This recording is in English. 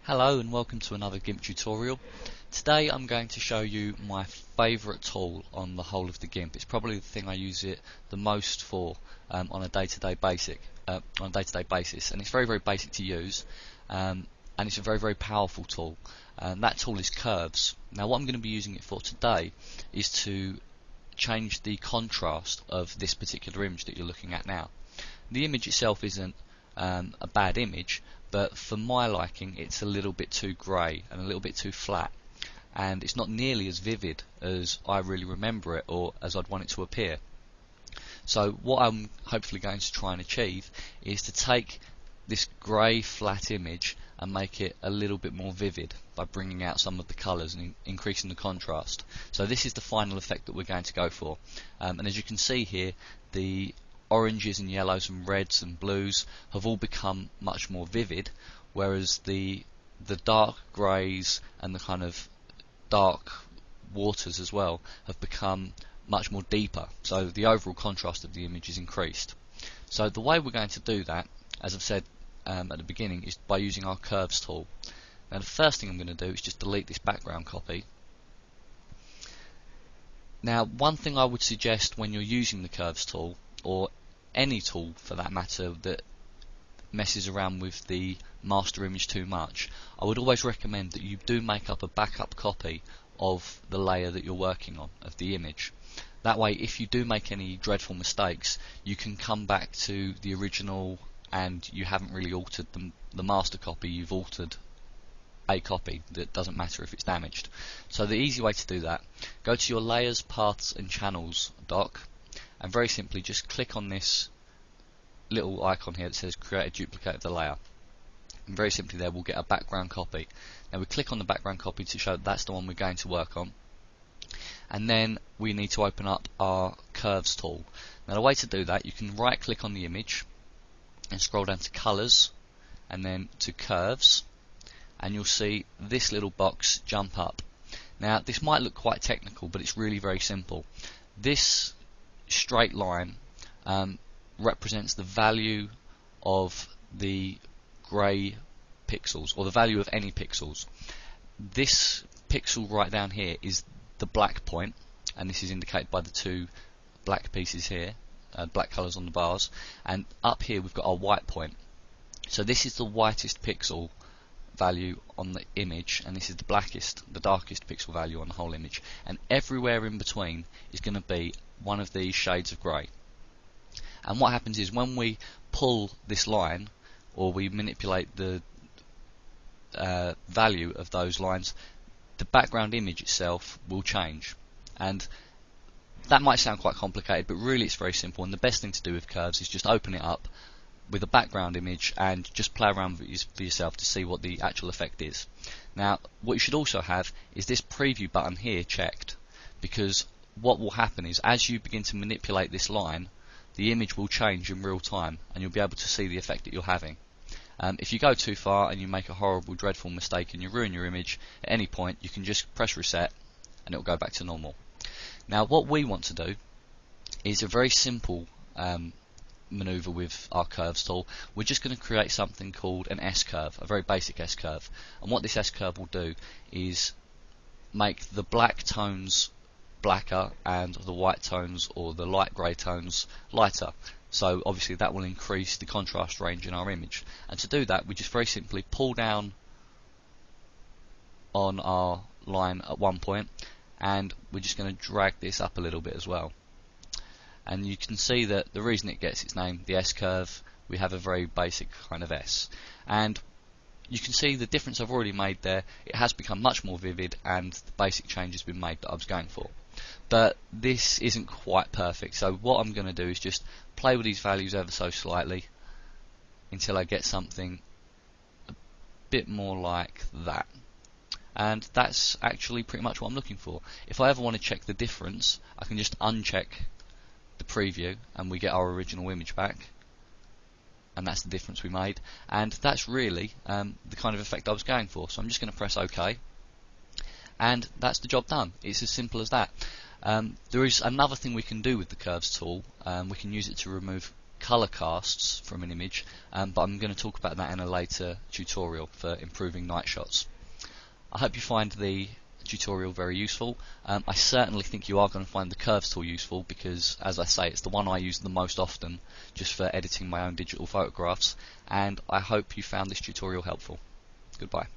Hello and welcome to another Gimp tutorial. Today I'm going to show you my favourite tool on the whole of the Gimp. It's probably the thing I use it the most for on a day-to-day basis, and it's very basic to use, and it's a very powerful tool. That tool is curves. Now what I'm going to be using it for today is to change the contrast of this particular image that you're looking at now. The image itself isn't a bad image, but for my liking it's a little bit too grey and a little bit too flat, and it's not nearly as vivid as I really remember it or as I'd want it to appear. So what I'm hopefully going to try and achieve is to take this grey flat image and make it a little bit more vivid by bringing out some of the colours and increasing the contrast. So this is the final effect that we're going to go for, and as you can see here, the oranges and yellows and reds and blues have all become much more vivid, whereas the dark greys and the kind of dark waters as well have become much more deeper, so the overall contrast of the image is increased. So the way we're going to do that, as I've said at the beginning, is by using our curves tool. Now the first thing I'm going to do is just delete this background copy. Now one thing I would suggest when you're using the curves tool, or any tool for that matter that messes around with the master image too much, I would always recommend that you do make up a backup copy of the layer that you're working on, of the image. That way if you do make any dreadful mistakes, you can come back to the original and you haven't really altered the master copy, you've altered a copy. That doesn't matter if it's damaged. So the easy way to do that, go to your layers, paths and channels dock, and very simply just click on this little icon here that says create a duplicate of the layer, and very simply there we'll get a background copy. Now we click on the background copy to show that that's the one we're going to work on, and then we need to open up our curves tool. Now the way to do that, you can right click on the image and scroll down to colors and then to curves, and you'll see this little box jump up. Now this might look quite technical, but it's really very simple. This straight line represents the value of the grey pixels, or the value of any pixels. This pixel right down here is the black point, and this is indicated by the two black pieces here, black colours on the bars, and up here we've got our white point. So this is the whitest pixel value on the image, and this is the darkest pixel value on the whole image, and everywhere in between is going to be one of these shades of grey. And what happens is when we pull this line, or we manipulate the value of those lines, the background image itself will change. And that might sound quite complicated, but really it's very simple, and the best thing to do with curves is just open it up with a background image and just play around with it for yourself to see what the actual effect is. Now what you should also have is this preview button here checked, because what will happen is as you begin to manipulate this line, the image will change in real time and you'll be able to see the effect that you're having. If you go too far and you make a horrible dreadful mistake and you ruin your image at any point, you can just press reset and it will go back to normal. Now what we want to do is a very simple maneuver with our curves tool. We're just going to create something called an S-curve, a very basic S-curve, and what this S-curve will do is make the black tones blacker and the white tones or the light grey tones lighter. So obviously that will increase the contrast range in our image, and to do that we just very simply pull down on our line at one point, and we're just going to drag this up a little bit as well. And you can see that the reason it gets its name, the S-curve, we have a very basic kind of S. And you can see the difference I've already made there. It has become much more vivid and the basic change has been made that I was going for. But this isn't quite perfect, so what I'm going to do is just play with these values ever so slightly until I get something a bit more like that. And that's actually pretty much what I'm looking for. If I ever want to check the difference, I can just uncheck the preview and we get our original image back, and that's the difference we made, and that's really the kind of effect I was going for. So I'm just going to press OK, and that's the job done. It's as simple as that. There is another thing we can do with the curves tool. We can use it to remove color casts from an image, but I'm going to talk about that in a later tutorial for improving night shots. I hope you find the tutorial very useful. I certainly think you are going to find the curves tool useful because, as I say, it's the one I use the most often just for editing my own digital photographs, and I hope you found this tutorial helpful. Goodbye.